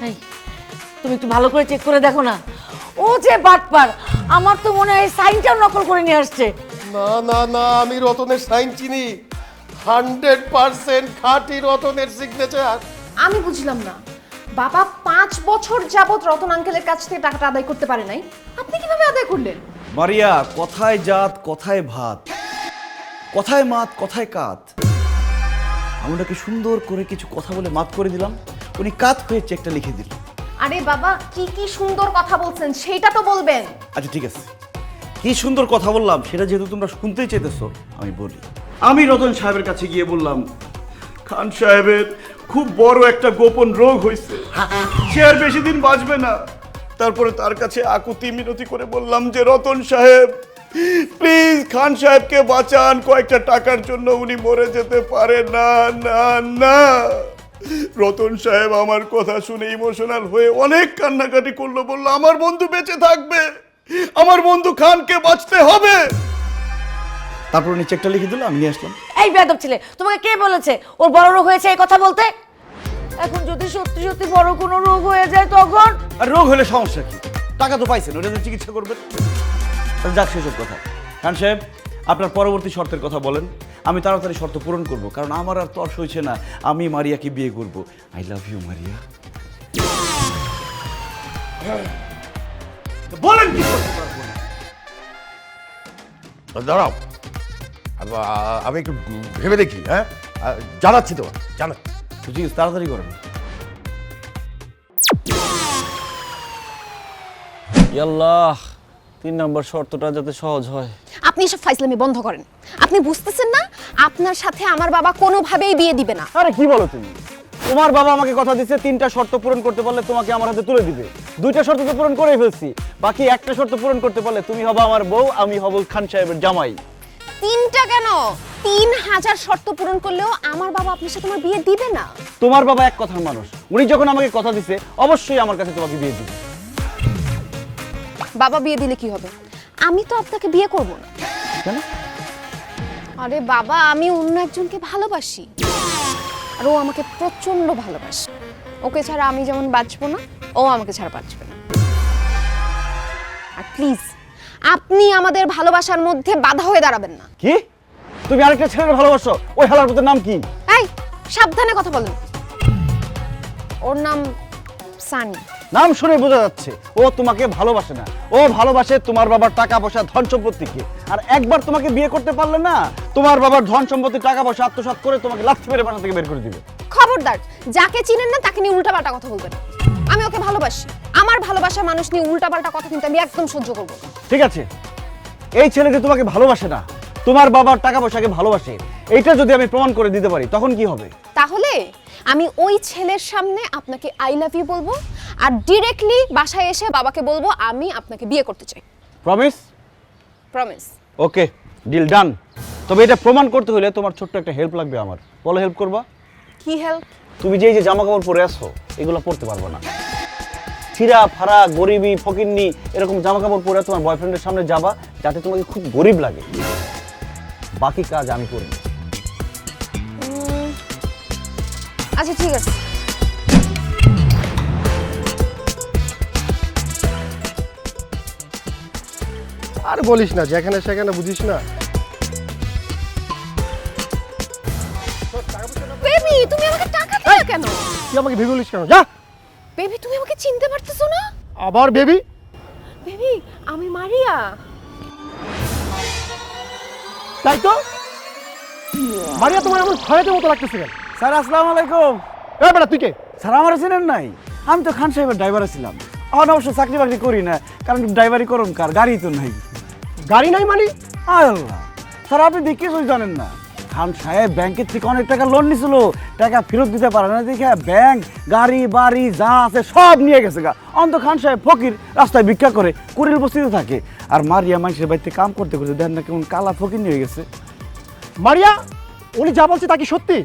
এই, তুমি একটু ভালো করে চেক করে দেখো না। ও যে বাটপার, আমার তো মনে হয় সাইনটাও নকল করে নিয়ে আসছে। না না না, আমি রতনের সাইন চিনি। 100% খাঁটি রতনের সিগনেচার। আমি বুঝলাম না, বাবা 5 বছর যাবত রতন আঙ্কেলের কাছ থেকে টাকাটা আদায় করতে পারে নাই, আপনি কিভাবে আদায় করলেন? মারিয়া, কথায় জাত কথায় ভাত, কথায় মাত কথায় কাত। আমরা কি সুন্দর করে কিছু কথা বলে মাত করে দিলাম, উনি কাত হয়ে চেকটা লিখে দিল। আরে বাবা, কি কি সুন্দর কথা বলছেন সেটা তো বলবেন। আচ্ছা ঠিক আছে, কি সুন্দর কথা বললাম, সেটা যেহেতু তোমরা শুনতেই চাইতেছো আমি বলি। আমি রতন সাহেবের কাছে গিয়ে বললাম, খান সাহেবের খুব বড় একটা গোপন রোগ হয়েছে, সে আর বেশি দিন বাঁচবে না। তারপরে তার কাছে আকুতি মিনতি করে বললাম যে রতন সাহেব প্লিজ খান সাহেবকে বাঁচান, কয়েকটা টাকার জন্য উনি মরে যেতে পারে না না না। রতন সাহেব আমার কথা শুনে ইমোশনাল হয়ে অনেক কান্নাকাটি করলো, বললো আমার বন্ধু বেঁচে থাকবে, আমার বন্ধু খানকে বাঁচতে হবে। তারপর উনি চেকটা লিখে দিল, আমি নিয়ে আসলাম। এই বেয়াদব ছেলে, তোমাকে কে বলেছে ওর বড় রোগ হয়েছে এই কথা বলতে? এখন যদি সত্যি সত্যি বড় কোনো রোগ হয়ে যায় তখন? আর রোগ হলে সমস্যা কি, টাকা তো পাইছেন, ওটা তো চিকিৎসা করবেন। যাক সেসব কথা। খান সাহেব আপনার পরবর্তী শর্তের কথা বলেন, আমি তাড়াতাড়ি শর্ত পূরণ করব, কারণ আমার আর তর্স হয়েছে না, আমি মারিয়াকে বিয়ে করব। I love you Maria. বলেন কি করতে পারবো না? দাঁড়াও, আমি একটু ভেবে দেখি। হ্যাঁ, জানাচ্ছি তো, জানাচ্ছি। ঠিক আছে, তাড়াতাড়ি করেন। আল্লাহ, 3 নম্বর শর্তটা যাতে সহজ হয়। আপনি এসব ফাইজলামি বন্ধ করেন। আপনি বুঝতেছেন না আপনার সাথে আমার বাবা কোনোভাবেই বিয়ে দিবে না। আরে কি বলো তুমি? তোমার বাবা আমাকে কথা দিচ্ছে 3টা শর্ত পূরণ করতে পারলে তোমাকে আমার হাতে তুলে দিবে। 2টা শর্ত তো পূরণ করেই ফেলছি, বাকি একটা শর্ত পূরণ করতে পারলে তুমি হবে আমার বউ, আমি হব খান সাহেবের জামাই। 3টা কেন, 3000 শর্ত পূরণ করলেও আমার বাবা আপনার সাথে আমার বিয়ে দিবে না। তোমার বাবা এক কথার মানুষ, উনি যখন আমাকে কথা দিছে অবশ্যই আমার কাছে তোমাকে বিয়ে দিবে। বাবা বিয়ে দিলে কি হবে? আমি তো আপনাকে বিয়ে করব না। কেন? আরে বাবা, আমি অন্য একজনকে ভালোবাসি, আর ও আমাকে প্রচন্ড ভালোবাসে। ওকে ছাড়া আমি যেমন বাঁচবো না, ও আমাকে ছাড়া বাঁচবে না। আর প্লিজ আপনি আমাদের ভালোবাসার মধ্যে বাধা হয়ে দাঁড়াবেন না। কি? তুমি আরেকটা ছেলের ভালোবাসো? ওই হালার পুতের নাম কি? এই সাবধানে কথা বলেন। ওর নাম সানি। নাম শুনে বোঝা যাচ্ছে ও তোমাকে ভালোবাসে না, ও ভালোবাসে তোমার বাবার টাকা পয়সা ধন সম্পত্তিকে। আর একবার তোমাকে বিয়ে করতে পারলে না, তোমার বাবার ধন সম্পত্তি টাকা পয়সা আত্মসাৎ করে তোমাকে লাথি মেরে বাসা থেকে বের করে দিবে। খবরদার, যাকে চিনেন না তাকে নিয়ে উল্টাপাল্টা কথা বলবেন। আমি ওকে ভালোবাসি, আমার ভালোবাসা মানুষ নিয়ে উল্টাপাল্টা কথা কিন্তু আমি একদম সহ্য করব না। ঠিক আছে, এই ছেলেটি তোমাকে ভালোবাসে না, তোমার বাবার টাকা পয়সাকে ভালোবাসে, এইটা যদি আমি প্রমাণ করে দিতে পারি তখন কি হবে? তাহলে আমি ওই ছেলের সামনে আপনাকে আই লাভ ইউ বলবো, আর ডিরেক্টলি বাসায় এসে বাবাকে বলবো আমি আপনাকে বিয়ে করতে চাই। প্রমিস? প্রমিস। ওকে, ডিল ডান। তবে এটা প্রমাণ করতে হলে তোমার ছোট্ট একটা হেল্প লাগবে আমার। বলো হেল্প করবা? কি হেল্প? তুমি যে এই যে জামা কাপড় পরে আসো এগুলো পরতে পারবো না। ছিঁড়া ফাড়া গরিবি ফকিন্নি এরকম জামা কাপড় পরে তোমার বয়ফ্রেন্ডের সামনে যাবা যাতে তোমাকে খুব গরিব লাগে। বাকি কাজ আমি করি। আচ্ছা ঠিক আছে। আর বলিস না, যেখানে সেখানে বুঝিস না। বেবি তুমি আমাকে টাকা দিলে কেন? তুই আমাকে ভেবে বলিস কেন? যা। বেবি তুমি আমাকে চিনতে পারতেছো না? আবার বেবি? বেবি আমি মারিয়া। তাই তো, মারিয়া তোমার এমন ভয়ের মতো লাগতেছে কেন? স্যার আসসালামু আলাইকুম। এই বেটা তুই কে? স্যার আমার চিনেন নাই? আমি তো খান সাহেবের ড্রাইভার ছিলাম। এখন অবশ্য চাকরি বাকরি করি না, কারণ ড্রাইভারি করুন কার, গাড়ি তো নাই। গাড়ি নাই মানে? আল্লাহ স্যার, আপনি দেখি কিছুই জানেন না। খান সাহেব ব্যাংকের থেকে অনেক টাকা লোন নিছিল, টাকা ফেরত দিতে পারে না দেখে ব্যাংক গাড়ি বাড়ি যা আছে সব নিয়ে গেছে গা। অন্ত খান সাহেব ফকির, রাস্তায় ভিক্ষা করে, কুড়িল বস্তিতে থাকে। আর মারিয়া মানুষের বাড়িতে কাম করতে করতে দেন না কেমন কালা ফকির নিয়ে গেছে। মারিয়া, উনি যা বলছে তা কি সত্যি?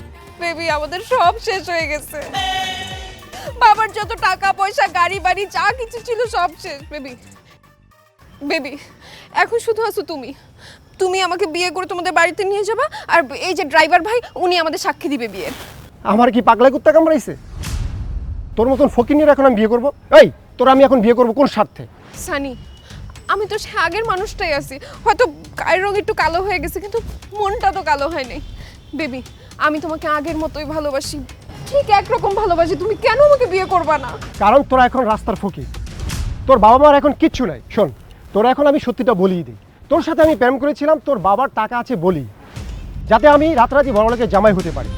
বেবি আমাদের সব শেষ হয়ে গেছে, বাবার যত টাকা পয়সা গাড়ি বাড়ি যা কিছু ছিল সব শেষ। বেবি বেবি এখন শুধু আছো তুমি। তুমি আমাকে বিয়ে করে তোমাদের বাড়িতে নিয়ে যাবা, আর এই যে ড্রাইভার ভাই উনি আমাদের সাক্ষী দিবে বিয়ের। আমার কি পাগলা কুত্তা কামড়াইছে? তোর মতন ফকির এখন আমি বিয়ে করবো? এই তোর আমি এখন বিয়ে করবো কোন স্বার্থে? সানি আমি তো সে আগের মানুষটাই আছি, হয়তো গায়ের রং একটু কালো হয়ে গেছে কিন্তু মনটা তো কালো হয় নাই। বেবি আমি তোমাকে আগের মতোই ভালোবাসি, ঠিক একরকম ভালোবাসি। তুমি কেন আমাকে বিয়ে করবা না? কারণ তোরা এখন রাস্তার ফকির, তোর বাবা মার এখন কিচ্ছু নাই। শোন, তোরা এখন আমি সত্যিটা বলিয়ে দিই, তোর সাথে আমি প্রেম করেছিলাম তোর বাবার টাকা আছে বলি, যাতে আমি রাতারাতি বড়লোকের জামাই হতে পারি।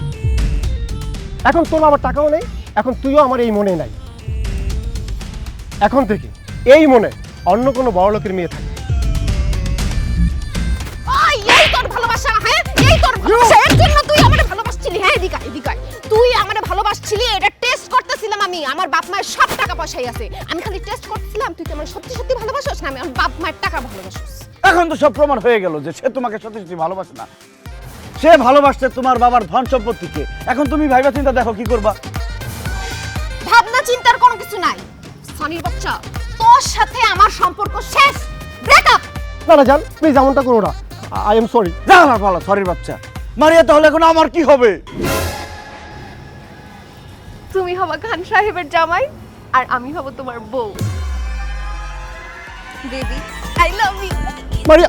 এখন তোর বাবার টাকাও নেই, এখন তুইও আমার এই মনে নাই। এখন থেকে এই মনে অন্য কোনো বড়লোকের মেয়ে থাকে। ভালোবাসা, এর জন্য তুই আমারে ভালোবাসছিলি। হ্যাঁ এদিকে আয়, এদিকে আয়। তুই আমারে ভালোবাসছিলি, এটা টেস্ট করতেছিলাম আমি। আমার বাপ মায়ের সব টাকা পয়সাই আছে, আমি খালি টেস্ট করতেছিলাম তুই কি আমার সত্যি সত্যি ভালোবাসিস না আমি আমার বাপ মায়ের টাকা ভালোবাসিস। এখন তো সব প্রমাণ হয়ে গেল যে সে তোমাকে সত্যি সত্যি ভালোবাসে না, সে ভালোবাসছে তোমার বাবার ধন সম্পত্তিকে। এখন তুমি ভাইবা চিন্তা দেখো কি করবা। ভাবনা চিন্তার কোনো কিছু নাই। সনির বাচ্চা, তোর সাথে আমার সম্পর্ক শেষ, ব্রেকআপ। না না জান, প্লিজ এমনটা করো না, আই এম সরি। যা না ভালো, সরি বাচ্চা। মারিয়া তাহলে এখন আমার কি হবে? তুমি হবা খান সাহেবের জামাই আর আমি হব তোমার বউ। Baby I love you. Maria,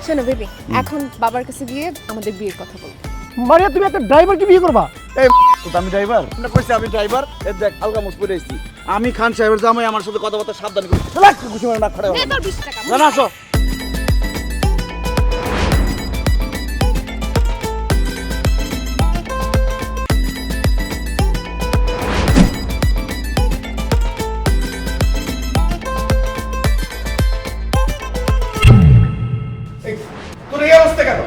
শোনো বেবি, এখন বাবার কাছে গিয়ে আমাদের বিয়ের কথা বলবো। মারিয়া তুমি একটা ড্রাইভারকে বিয়ে করবা? এই আমি ড্রাইভার না, কইছি আমি ড্রাইভার। এই দেখ হালকা মুখ পরে আইছি, আমি খান সাহেবের জামাই, আমার সাথে কথাবার্তা সাবধান করো। লাগ খুশি মানে না খড়া নে তোর 20 টাকা। না আসো। তোর এই অবস্থা কেন?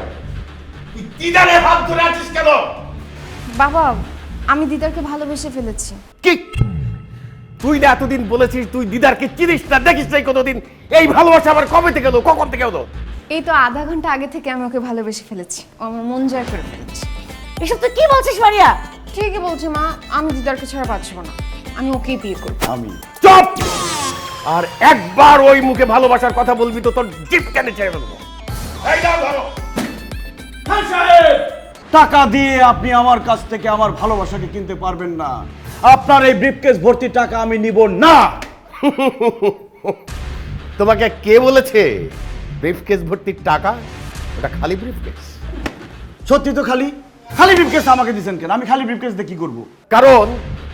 তুই দিদারে হাত ধরে আছিস কেন? বাবা, আমি দিদারকে ভালোবেসে ফেলেছি। কি তুই না এতদিন বলেছিস তুই দিদারকে চিনিস না, দেখিস নাই কোনোদিন? এই ভালোবাসা আবার কবে থেকে হলো, কখন থেকে হলো? এই তো আধা ঘন্টা আগে থেকে আমি ওকে ভালোবেসে ফেলেছি, ও আমার মন জয় করে ফেলেছি। এসব তুই কি বলছিস মারিয়া? ঠিকই বলছি মা, আমি দিদারকে ছাড়া বাঁচবো না, আমি ওকেই বিয়ে করবো। আমি চুপ! আর একবার ওই মুখে ভালোবাসার কথা বলবি তো তোর জিপ কেন ছেড়ে ফেলবো। এই দাও ধরো। খান সাহেব! টাকা দিয়ে আপনি আমার কাছ থেকে আমার ভালোবাসাকে কিনতে পারবেন না। আপনার এই ব্রিফকেস ভর্তি টাকা আমি নিব না। তোমাকে কে বলেছে ব্রিফকেস ভর্তি টাকা? ওটা খালি ব্রিফকেস। সত্যি তো খালি খালি ব্রিফকেস আমাকে দিবেন কেন? আমি খালি ব্রিফকেস দিয়ে কি করব? কারণ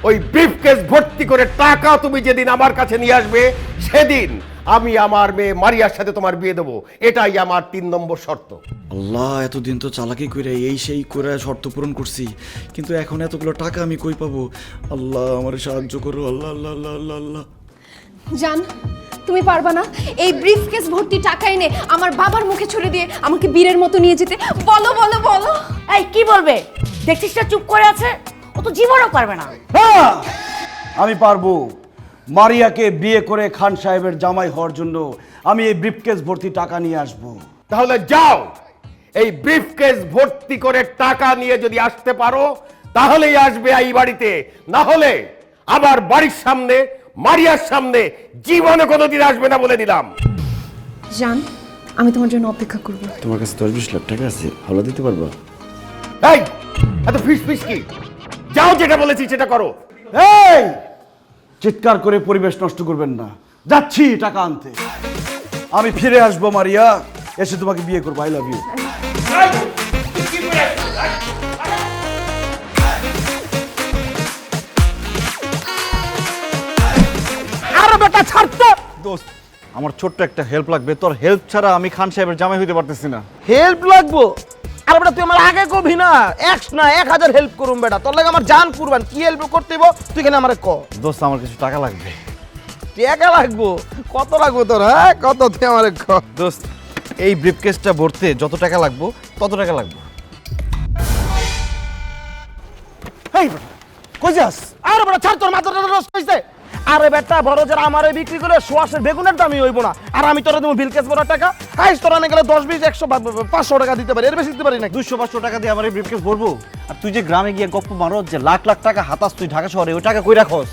ওই ব্রিফকেস ভর্তি করে টাকা তুমি যেদিন আমার কাছে নিয়ে আসবে সেদিন আমি আমার মেয়ে মারিয়ার সাথে তোমার বিয়ে দেবো। এটাই আমার 3 নম্বর শর্ত। আল্লাহ, এতদিন তো চালাকি করে এই সেই করে শর্ত পূরণ করছি, কিন্তু এখন এতগুলো টাকা আমি কই পাবো? আল্লাহ আমার সাহায্য করো, আল্লাহ আল্লাহ আল্লাহ আল্লাহ আল্লাহ। জান, তুমি পারবা না এই ব্রিফকেস ভর্তি টাকা এনে আমার বাবার মুখে ছুড়ে দিয়ে আমাকে বীরের মতো নিয়ে যেতে? বলো বলো বলো। এই কি বলবে? দেখছিস না চুপ করে আছে, ও তো জীবনও পারবে না। হ্যাঁ, আমি পারবো। মারিয়াকে বিয়ে করে খান সাহেবের জামাই হওয়ার জন্য আমি এই ব্রিফকেস ভর্তি টাকা নিয়ে আসবো। তাহলে যাও, এই ব্রিফকেস ভর্তি করে টাকা নিয়ে যদি আসতে পারো তাহলেই আসবে এই বাড়িতে, না হলে আবার বাড়ির সামনে মারিয়ার সামনে জীবনে কোনোদিন আসবে না বলে দিলাম। জান, আমি তোমার জন্য অপেক্ষা করব। তোমার কাছে 10-20 লাখ টাকা আছে, ভালো দিতে পারবা? এই এত ফিস ফিস কি? যাও, যেটা বলেছি সেটা করো। এই চিৎকার করে পরিবেশ নষ্ট করবেন না, যাচ্ছি টাকা আনতে। আমি ফিরে আসবো মারিয়া, এসে তোমাকে বিয়ে করবো। I love you. আরে বেটা ছাড় তো। দোস্ত, আমার ছোট্ট একটা হেল্প লাগবে, তোর হেল্প ছাড়া আমি খান সাহেবের জামাই হইতে পারতেছি না। হেল্প লাগবো? আরে বেটা তুই আমার আগে কবি না, 1000 হেল্প করুম বেটা, তোর লাগে আমার জান কুরবান। কি হেল্প করতে হইব তুই কেন আমারে ক। দোস্ত, আমার কিছু টাকা লাগবে। টাকা লাগবো? কত লাগবো তোর? হ্যাঁ কত, তুই আমারে ক। দোস্ত, এই ব্রিফকেসটা ভরতে যত টাকা লাগবে তত টাকা লাগবে। এই বেটা কই যাস? আরে বেটা ছাড়, তোর মাথাটা নষ্ট হইছে। আরে বেটা বড় যারা আমারে বিক্রি করে সোয়াশের বেগুনের দামই হইব না, আর আমি তোরা দেবো বিলকেস বড় টাকা। আইস তোরা না গেলে 10, 20, 100, 500 টাকা দিতে পারি, এর বেশি দিতে পারি না। 200-500 টাকা দিয়ে আমার এই ব্রিফকেস ভরবো? আর তুই যে গ্রামে গিয়ে গপ্প মারো যে লাখ লাখ টাকা হাতাস তুই ঢাকা শহরে, ওই টাকা কই রাখস?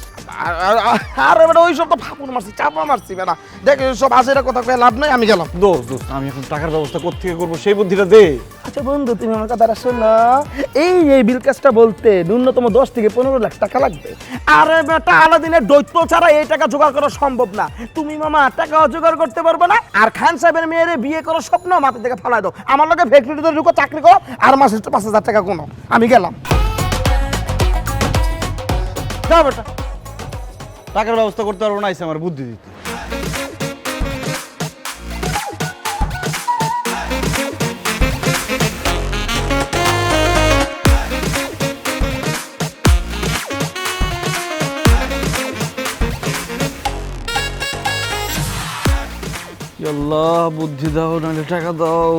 আরে বেটা ওই সব তো ফাপুর মারছি, চাপা মারছি বেটা। দেখ সব হাসিরা কথা কয়ে লাভ নাই, আমি গেলাম। দোস্ত, আমি এখন টাকার ব্যবস্থা কোত্থেকে করবো সেই বুদ্ধিটা দে। আচ্ছা বন্ধু, তুমি আমার কথাটা শোনো। এই বিলকেসটা বলতে ন্যূনতম 10 থেকে 15 লাখ টাকা লাগবে। আরে বেটা আলাদিনের দৈত্য ছাড়া এই টাকা জোগাড় করা সম্ভব না। তুমি মামা টাকা জোগাড় করতে পারবে না, আর খান সাহেবের মেয়েরে বিয়ে করার স্বপ্ন মাথা থেকে ফালাই দাও। আমার লোকে ফ্যাক্টরিতে ঢুকো, চাকরি করো, আর মাসে 5,000 টাকা কোনো। আমি গেলাম। যা বেটা, টাকার ব্যবস্থা করতে পারবো না, আইসে আমার বুদ্ধি দিতে। আল্লাহ বুদ্ধি দাও, নাহলে টাকা দাও।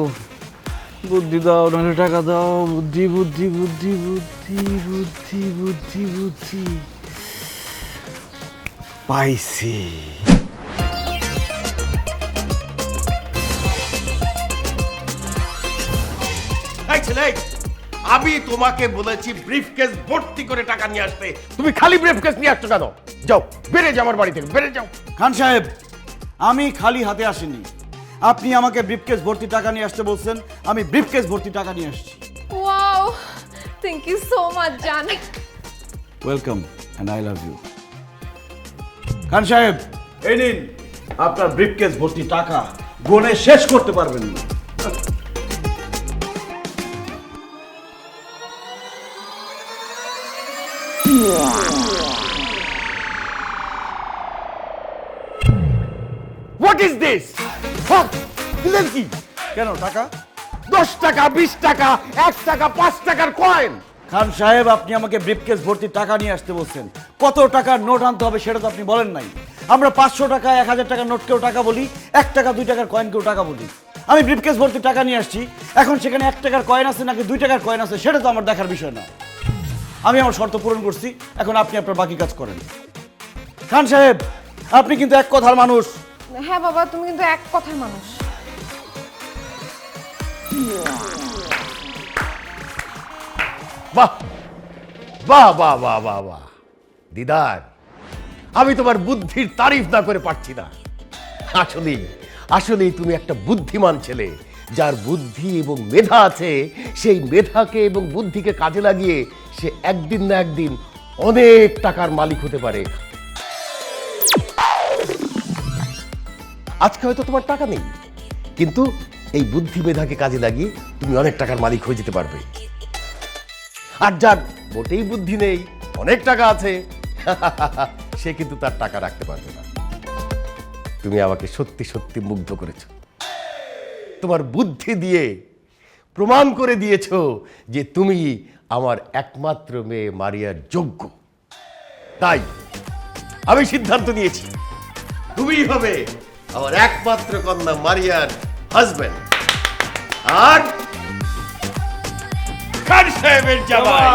বুদ্ধি দাও, নাহলে টাকা দাও। বুদ্ধি বুদ্ধি বুদ্ধি বুদ্ধি বুদ্ধি বুদ্ধি বুদ্ধি পাইছি। এই ছেলে, আমি তোমাকে বলেছি ব্রিফকেস ভর্তি করে টাকা নিয়ে আসতে, তুমি খালি ব্রিফকেস নিয়ে আসছো কেন? যাও, বেড়ে যাও আমার বাড়ি থেকে, বেড়ে যাও। খান সাহেব, আমি খালি হাতে আসিনি। আপনি আমাকে ব্রিফকেস ভর্তি টাকা নিয়ে আসতে বলছেন, আমি ব্রিফকেস ভর্তি টাকা নিয়ে আসছি। Wow, thank you so much জান। Welcome and I love you. Khan সাহেব, এই নিন আপনার ব্রিফকেস ভর্তি টাকা, গুনে শেষ করতে পারবেন না। What is this? দিলেন কি? কেন টাকা? 10 টাকা, 20 টাকা, 1 টাকা, 5 টাকার কয়েন। খান সাহেব, আপনি আমাকে ব্রিফকেস ভর্তি টাকা নিয়ে আসতে বলছেন। কত টাকার নোট আনতে হবে সেটা তো আপনি বলেন নাই। আমরা 500 টাকা, 1000 টাকার নোটকেও টাকা বলি, 1 টাকা 2 টাকার কয়েনকেও টাকা বলি। আমি ব্রিফকেস ভর্তি টাকা নিয়ে আসছি, এখন সেখানে 1 টাকার কয়েন আছে নাকি 2 টাকার কয়েন আছে সেটা তো আমার দেখার বিষয় না। আমি আমার শর্ত পূরণ করছি, এখন আপনি আপনার বাকি কাজ করেন। খান সাহেব, আপনি কিন্তু এক কথার মানুষ। হ্যাঁ বাবা, তুমি কিন্তু এক কথার মানুষ। বাহ বাহ বাহ বাহ বাহ বাহ দিদার, আমি তোমার বুদ্ধির তারিফ না করে পারছি না। আসলেই আসলেই তুমি একটা বুদ্ধিমান ছেলে, যার বুদ্ধি এবং মেধা আছে। সেই মেধাকে এবং বুদ্ধিকে কাজে লাগিয়ে সে একদিন না একদিন অনেক টাকার মালিক হতে পারে। আজকে হয়তো তোমার টাকা নেই, কিন্তু এই বুদ্ধি মেধাকে কাজে লাগিয়ে তুমি অনেক টাকার মালিক হয়ে যেতে পারবে। আর যার মোটেই বুদ্ধি নেই, অনেক টাকা আছে, সে কিন্তু তার টাকা রাখতে পারবে না। তুমি আমাকে সত্যি সত্যি মুগ্ধ করেছো। তোমার বুদ্ধি দিয়ে প্রমাণ করে দিয়েছো যে তুমি আমার একমাত্র মেয়ে মারিয়ার যোগ্য। তাই আমি সিদ্ধান্ত নিয়েছি, তুমিই হবে আমার একমাত্র কন্যা মারিয়ার হাজবেন্ড আর খান সাহেবের জামাই।